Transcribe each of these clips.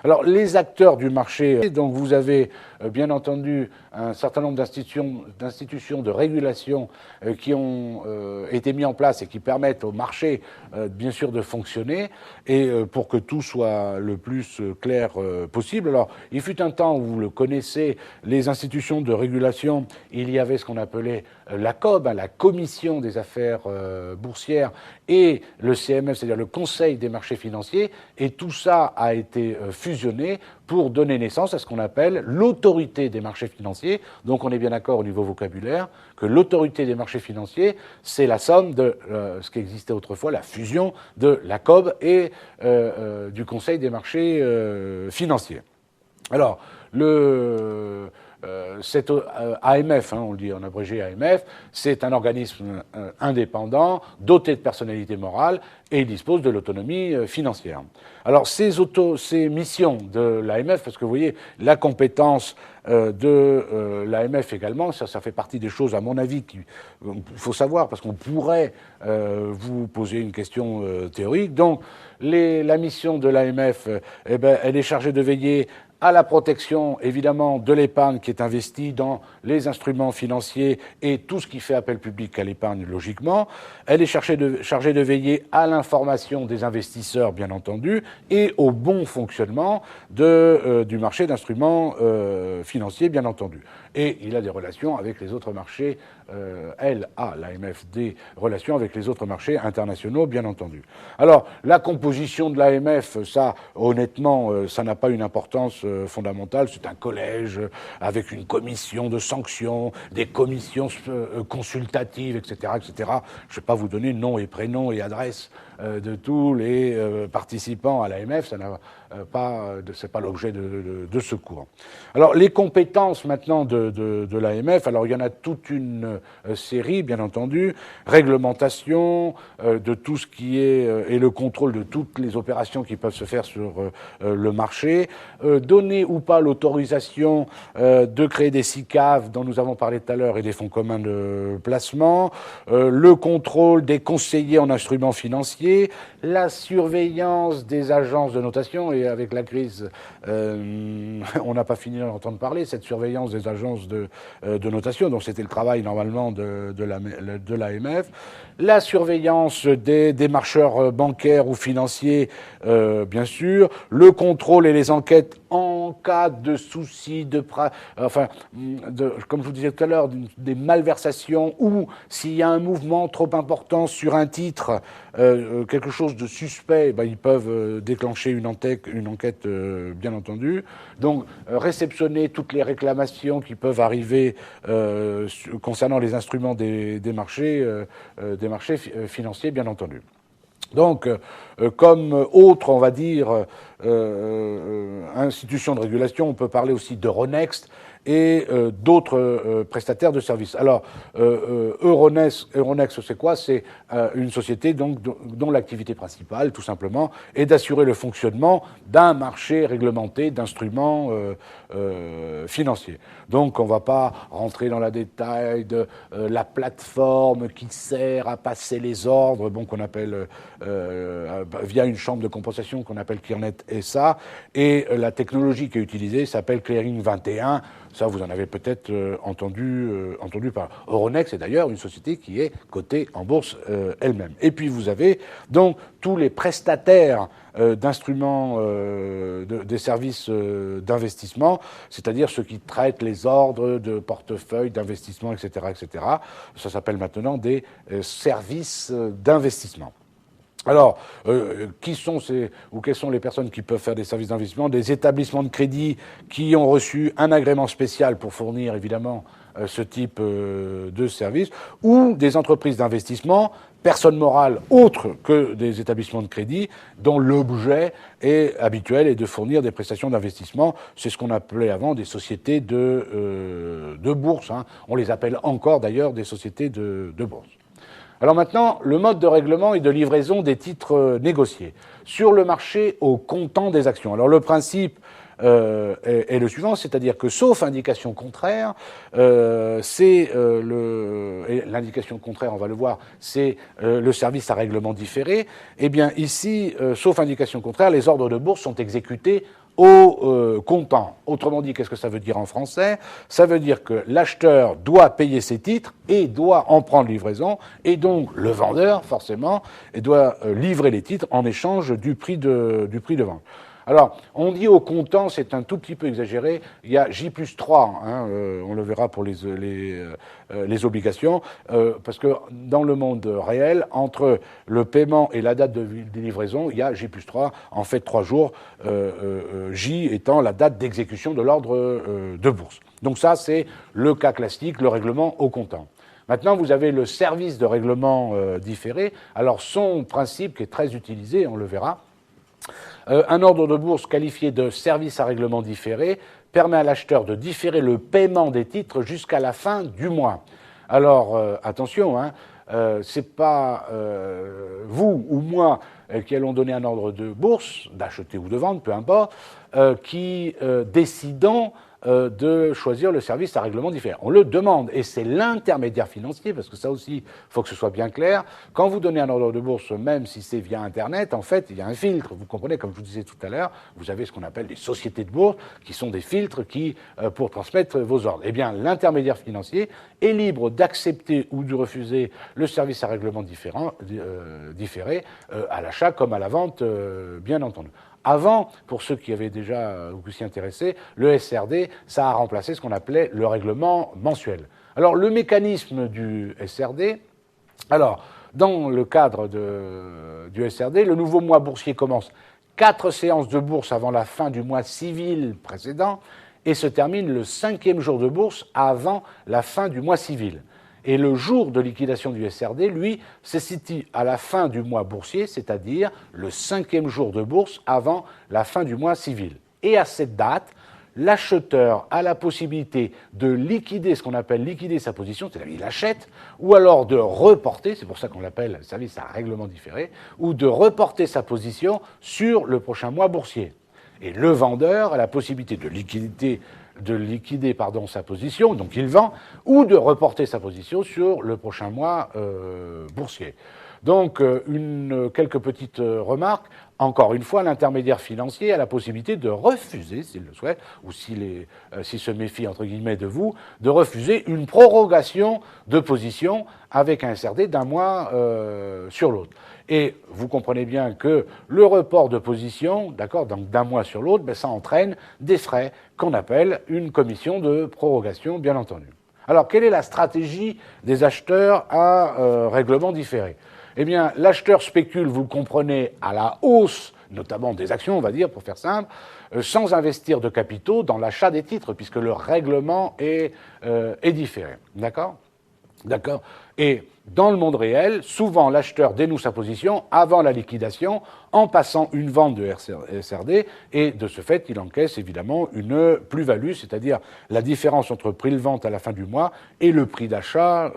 Alors, les acteurs du marché, donc vous avez bien entendu un certain nombre d'institutions de régulation qui ont été mis en place et qui permettent au marché, bien sûr, de fonctionner et pour que tout soit le plus clair possible. Alors, il fut un temps où vous le connaissez, les institutions de régulation, il y avait ce qu'on appelait la COB, la Commission des affaires boursières, et le CMF, c'est-à-dire le Conseil des marchés financiers, et tout ça a été fusionné pour donner naissance à ce qu'on appelle l'autorité des marchés financiers. Donc on est bien d'accord au niveau vocabulaire que l'autorité des marchés financiers, c'est la somme de ce qui existait autrefois, la fusion de la COB et du Conseil des marchés financiers. Alors, cet AMF, on le dit en abrégé AMF, c'est un organisme indépendant, doté de personnalité morale, et il dispose de l'autonomie financière. Alors, ces missions de l'AMF, parce que vous voyez, la compétence de l'AMF également, ça fait partie des choses, à mon avis, qu'il faut savoir, parce qu'on pourrait vous poser une question théorique. Donc, la mission de l'AMF, elle est chargée de veiller à la protection, évidemment, de l'épargne qui est investie dans les instruments financiers et tout ce qui fait appel public à l'épargne, logiquement. Elle est chargée de veiller à l'information des investisseurs, bien entendu, et au bon fonctionnement du marché d'instruments financiers, bien entendu. Et il a des relations avec les autres marchés, l'AMF, des relations avec les autres marchés internationaux, bien entendu. Alors, la composition de l'AMF, ça, honnêtement, ça n'a pas une importance fondamentale. C'est un collège avec une commission de sanctions, des commissions consultatives, etc., etc. Je ne vais pas vous donner nom et prénom et adresse de tous les participants à l'AMF, ça n'a c'est pas l'objet de ce cours. Alors, les compétences maintenant de l'AMF, alors il y en a toute une série, bien entendu, réglementation de tout ce qui est et le contrôle de toutes les opérations qui peuvent se faire sur le marché, donner ou pas l'autorisation de créer des SICAV dont nous avons parlé tout à l'heure et des fonds communs de placement, le contrôle des conseillers en instruments financiers, la surveillance des agences de notation, et avec la crise, on n'a pas fini d'en entendre parler, cette surveillance des agences de notation, donc c'était le travail normalement de l'AMF, la surveillance des démarcheurs bancaires ou financiers, bien sûr, le contrôle et les enquêtes en cas de soucis, comme je vous disais tout à l'heure, des malversations, ou s'il y a un mouvement trop important sur un titre, quelque chose de suspect, ils peuvent déclencher une enquête, bien entendu. Donc, réceptionner toutes les réclamations qui peuvent arriver concernant les instruments des marchés financiers, bien entendu. Donc, comme autre, on va dire, institution de régulation, on peut parler aussi d'Euronext et d'autres prestataires de services. Alors, Euronext, c'est quoi? C'est une société donc, dont l'activité principale, tout simplement, est d'assurer le fonctionnement d'un marché réglementé d'instruments financiers. Donc, on ne va pas rentrer dans le détail de la plateforme qui sert à passer les ordres, qu'on appelle via une chambre de compensation qu'on appelle Clearnet SA, et la technologie qui est utilisée s'appelle Clearing 21. Ça, vous en avez peut-être entendu parler. Euronext est d'ailleurs une société qui est cotée en bourse elle-même. Et puis vous avez donc tous les prestataires d'instruments, des services d'investissement, c'est-à-dire ceux qui traitent les ordres de portefeuille d'investissement, etc., etc. Ça s'appelle maintenant des services d'investissement. Alors, quelles sont les personnes qui peuvent faire des services d'investissement? Des établissements de crédit qui ont reçu un agrément spécial pour fournir, évidemment, ce type de services, ou des entreprises d'investissement, personnes morales autres que des établissements de crédit, dont l'objet habituel est de fournir des prestations d'investissement. C'est ce qu'on appelait avant des sociétés de bourse. On les appelle encore, d'ailleurs, des sociétés de bourse. Alors maintenant, le mode de règlement et de livraison des titres négociés sur le marché au comptant des actions. Alors le principe est le suivant, c'est-à-dire que sauf indication contraire, et l'indication contraire, on va le voir, c'est le service à règlement différé. Eh bien ici, sauf indication contraire, les ordres de bourse sont exécutés au comptant. Autrement dit, qu'est-ce que ça veut dire en français? Ça veut dire que l'acheteur doit payer ses titres et doit en prendre livraison, et donc le vendeur, forcément, doit livrer les titres en échange du prix de vente. Alors, on dit au comptant, c'est un tout petit peu exagéré, il y a J+3, on le verra pour les obligations, parce que dans le monde réel, entre le paiement et la date de livraison, il y a J+3, en fait 3 jours, J étant la date d'exécution de l'ordre de bourse. Donc ça, c'est le cas classique, le règlement au comptant. Maintenant, vous avez le service de règlement différé. Alors, son principe, qui est très utilisé, on le verra, un ordre de bourse qualifié de service à règlement différé permet à l'acheteur de différer le paiement des titres jusqu'à la fin du mois. Alors, attention, c'est pas vous ou moi qui allons donner un ordre de bourse, d'acheter ou de vendre, peu importe, qui décidons de choisir le service à règlement différé. On le demande, et c'est l'intermédiaire financier, parce que ça aussi, il faut que ce soit bien clair. Quand vous donnez un ordre de bourse, même si c'est via Internet, en fait, il y a un filtre. Vous comprenez, comme je vous disais tout à l'heure, vous avez ce qu'on appelle des sociétés de bourse, qui sont des filtres pour transmettre vos ordres. Eh bien, l'intermédiaire financier est libre d'accepter ou de refuser le service à règlement différé à l'achat comme à la vente, bien entendu. Avant, pour ceux qui avaient déjà ou qui s'y intéressaient, le SRD, ça a remplacé ce qu'on appelait le règlement mensuel. Alors, le mécanisme du SRD, alors, dans le cadre du SRD, le nouveau mois boursier commence 4 séances de bourse avant la fin du mois civil précédent et se termine le 5e jour de bourse avant la fin du mois civil. Et le jour de liquidation du SRD, lui, se situe à la fin du mois boursier, c'est-à-dire le 5e jour de bourse avant la fin du mois civil. Et à cette date, l'acheteur a la possibilité de liquider, ce qu'on appelle liquider sa position, c'est-à-dire il achète, ou alors de reporter, c'est pour ça qu'on l'appelle service à règlement différé, ou de reporter sa position sur le prochain mois boursier. Et le vendeur a la possibilité de liquider sa position, donc il vend, ou de reporter sa position sur le prochain mois boursier. Donc, quelques petites remarques. Encore une fois, l'intermédiaire financier a la possibilité de refuser, s'il le souhaite, ou s'il se méfie, entre guillemets, de vous, de refuser une prorogation de position avec un SRD d'un mois sur l'autre. Et vous comprenez bien que le report de position, d'accord, donc d'un mois sur l'autre, ça entraîne des frais qu'on appelle une commission de prorogation, bien entendu. Alors, quelle est la stratégie des acheteurs à règlement différé? Eh bien, l'acheteur spécule, vous le comprenez, à la hausse, notamment des actions, on va dire, pour faire simple, sans investir de capitaux dans l'achat des titres, puisque le règlement est différé. D'accord ? D'accord. Et dans le monde réel, souvent l'acheteur dénoue sa position avant la liquidation en passant une vente de SRD et de ce fait, il encaisse évidemment une plus-value, c'est-à-dire la différence entre prix de vente à la fin du mois et le prix d'achat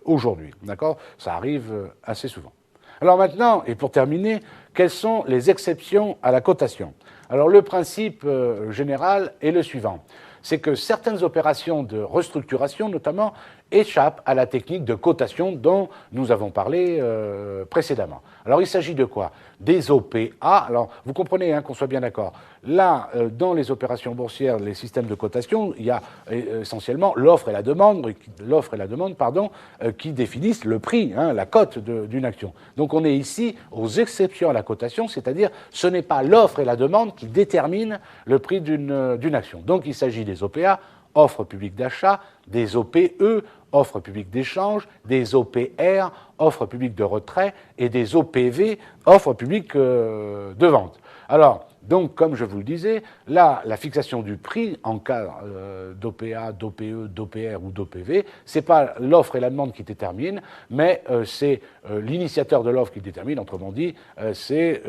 aujourd'hui. D'accord ? Ça arrive assez souvent. Alors maintenant, et pour terminer, quelles sont les exceptions à la cotation ? Alors le principe général est le suivant. C'est que certaines opérations de restructuration, notamment, échappent à la technique de cotation dont nous avons parlé précédemment. Alors, il s'agit de quoi? Des OPA. Alors, vous comprenez, qu'on soit bien d'accord. Là, dans les opérations boursières, les systèmes de cotation, il y a essentiellement l'offre et la demande, qui définissent le prix, la cote d'une action. Donc, on est ici aux exceptions à la cotation, c'est-à-dire ce n'est pas l'offre et la demande qui déterminent le prix d'une action. Donc, il s'agit des OPA, offre publique d'achat, des OPE, offre publique d'échange, des OPR, offre publique de retrait, et des OPV, offre publique de vente. Alors, donc, comme je vous le disais, là, la fixation du prix en cas d'OPA, d'OPE, d'OPR ou d'OPV, c'est pas l'offre et la demande qui déterminent, mais c'est l'initiateur de l'offre qui détermine. Autrement dit, c'est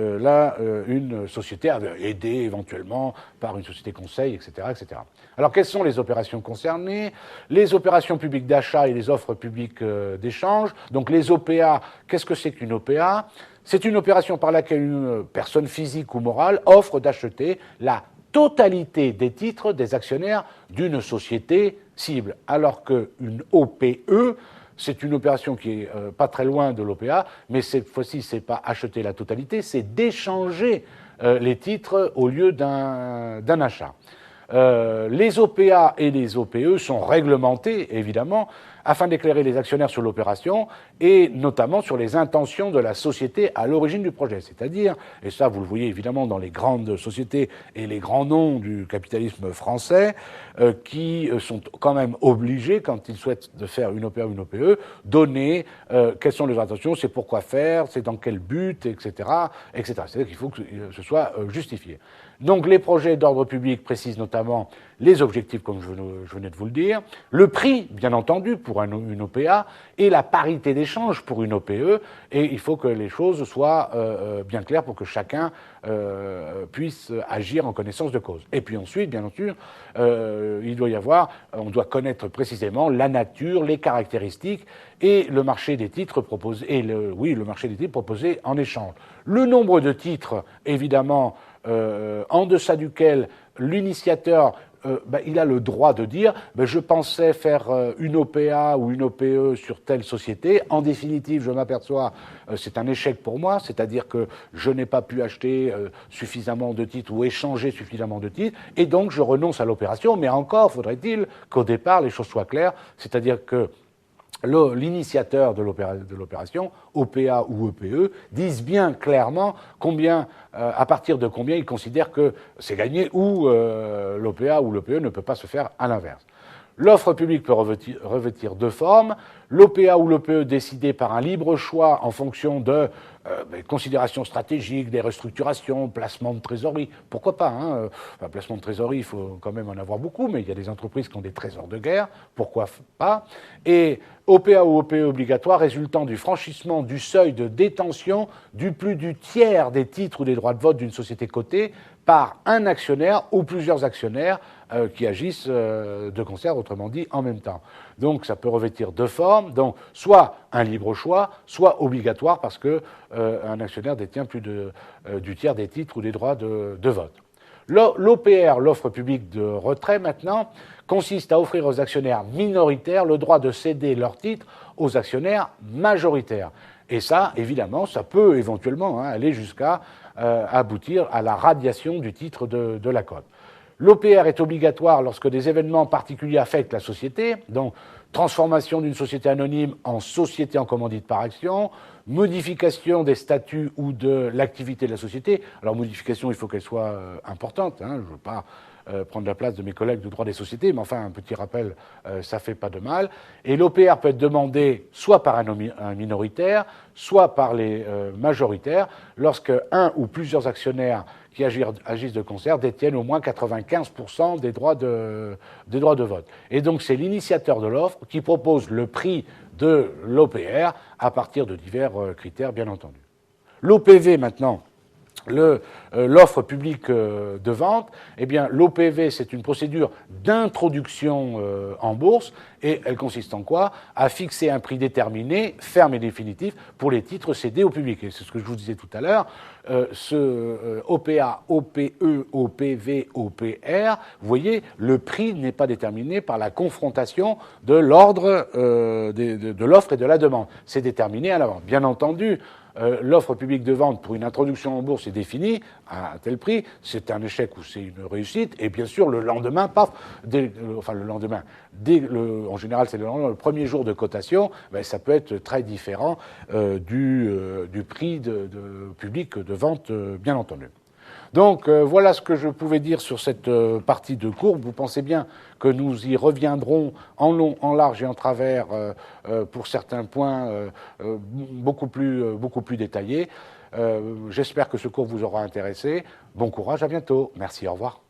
une société aidée éventuellement par une société conseil, etc., etc. Alors, quelles sont les opérations concernées? Les opérations publiques d'achat et les offres publiques d'échange. Donc, les OPA, qu'est-ce que c'est qu'une OPA? C'est une opération par laquelle une personne physique ou morale offre d'acheter la totalité des titres des actionnaires d'une société cible, alors qu'une OPE, c'est une opération qui est pas très loin de l'OPA, mais cette fois-ci, c'est pas acheter la totalité, c'est d'échanger les titres au lieu d'un achat. Les OPA et les OPE sont réglementés, évidemment, afin d'éclairer les actionnaires sur l'opération et notamment sur les intentions de la société à l'origine du projet. C'est-à-dire, et ça vous le voyez évidemment dans les grandes sociétés et les grands noms du capitalisme français, qui sont quand même obligés, quand ils souhaitent de faire une OPA ou une OPE, donner quelles sont leurs intentions, c'est pourquoi faire, c'est dans quel but, etc. etc. C'est-à-dire qu'il faut que ce soit justifié. Donc les projets d'ordre public précisent notamment les objectifs, comme je venais de vous le dire, le prix, bien entendu, pour une OPA, et la parité d'échange pour une OPE, et il faut que les choses soient bien claires pour que chacun puisse agir en connaissance de cause. Et puis ensuite, bien entendu, il doit y avoir, on doit connaître précisément la nature, les caractéristiques et le marché des titres proposés, le marché des titres proposés en échange. Le nombre de titres, évidemment, en deçà duquel l'initiateur il a le droit de dire je pensais faire une OPA ou une OPE sur telle société. En définitive, je m'aperçois c'est un échec pour moi, c'est-à-dire que je n'ai pas pu acheter suffisamment de titres ou échanger suffisamment de titres, et donc je renonce à l'opération. Mais encore faudrait-il qu'au départ, les choses soient claires, c'est-à-dire que l'initiateur de l'opération, OPA ou EPE, dise bien clairement à partir de combien il considère que c'est gagné ou l'OPA ou l'EPE ne peut pas se faire à l'inverse. L'offre publique peut revêtir deux formes. L'OPA ou l'EPE décidé par un libre choix en fonction de considérations stratégiques, des restructurations, placement de trésorerie. Pourquoi pas placement de trésorerie, il faut quand même en avoir beaucoup, mais il y a des entreprises qui ont des trésors de guerre. Pourquoi pas? Et OPA ou OPE obligatoire résultant du franchissement du seuil de détention du plus du tiers des titres ou des droits de vote d'une société cotée par un actionnaire ou plusieurs actionnaires qui agissent de concert, autrement dit, en même temps. Donc ça peut revêtir deux formes, donc soit un libre choix, soit obligatoire parce que un actionnaire détient plus du tiers des titres ou des droits de vote. L'OPR, l'offre publique de retrait maintenant, consiste à offrir aux actionnaires minoritaires le droit de céder leurs titres aux actionnaires majoritaires. Et ça, évidemment, ça peut éventuellement aller jusqu'à aboutir à la radiation du titre de la cote. L'OPR est obligatoire lorsque des événements particuliers affectent la société, donc transformation d'une société anonyme en société en commandite par action, modification des statuts ou de l'activité de la société. Alors modification, il faut qu'elle soit importante, je ne veux pas prendre la place de mes collègues du droit des sociétés, mais enfin un petit rappel, ça fait pas de mal. Et l'OPR peut être demandé soit par un minoritaire, soit par les majoritaires, lorsque un ou plusieurs actionnaires qui agissent de concert détiennent au moins 95% des droits de vote. Et donc c'est l'initiateur de l'offre qui propose le prix de l'OPR à partir de divers critères, bien entendu. L'OPV maintenant, l'offre publique de vente, eh bien l'OPV c'est une procédure d'introduction en bourse et elle consiste en quoi? À fixer un prix déterminé, ferme et définitif pour les titres cédés au public. Et c'est ce que je vous disais tout à l'heure, OPA, OPE, OPV, OPR, vous voyez, le prix n'est pas déterminé par la confrontation de l'ordre de l'offre et de la demande. C'est déterminé à l'avance. Bien entendu, l'offre publique de vente pour une introduction en bourse est définie à un tel prix, c'est un échec ou c'est une réussite, et bien sûr le lendemain, paf, en général c'est le premier jour de cotation, ça peut être très différent du prix public de vente, bien entendu. Donc voilà ce que je pouvais dire sur cette partie de cours. Vous pensez bien que nous y reviendrons en long, en large et en travers pour certains points beaucoup plus détaillés. J'espère que ce cours vous aura intéressé. Bon courage, à bientôt. Merci, au revoir.